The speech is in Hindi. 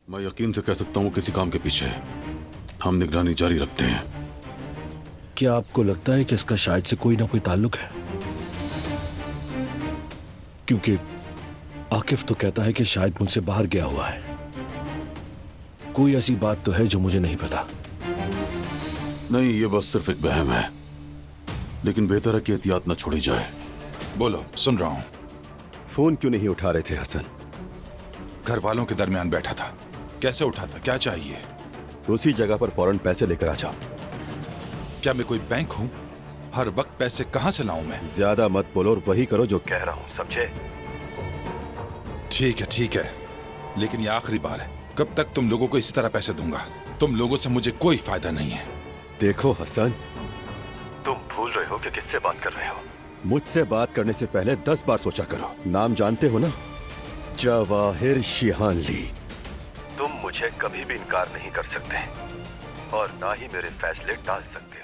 मैं यकीन से कह सकता हूँ किसी काम के पीछे है। हम निगरानी जारी रखते हैं। क्या आपको लगता है कि इसका शायद से कोई ना कोई ताल्लुक है? क्योंकि आकिफ तो कहता है कि शायद मुझसे बाहर गया हुआ है। कोई ऐसी बात तो है जो मुझे नहीं पता। नहीं, ये बस सिर्फ एक वहम है, लेकिन बेहतर है कि एहतियात न छोड़ी जाए। बोलो, सुन रहा हूं। फोन क्यों नहीं उठा रहे थे हसन? घर वालों के दरमियान बैठा था। कैसे उठाता? क्या चाहिए? उसी जगह पर फौरन पैसे लेकर आ जाओ। क्या मैं कोई बैंक हूं? हर वक्त पैसे कहां से लाऊं मैं? ज्यादा मत बोलो और वही करो जो कह रहा हूं, समझे? ठीक है, लेकिन ये आखिरी बार है। कब तक तुम लोगों को इस तरह पैसे दूंगा? तुम लोगों से मुझे कोई फायदा नहीं है। देखो हसन, तुम भूल रहे हो कि किससे बात कर रहे हो। मुझसे बात करने से पहले 10 बार सोचा करो। नाम जानते हो ना? जवाहिर शिहानली। तुम मुझे कभी भी इनकार नहीं कर सकते और ना ही मेरे फैसले टाल सकते हो।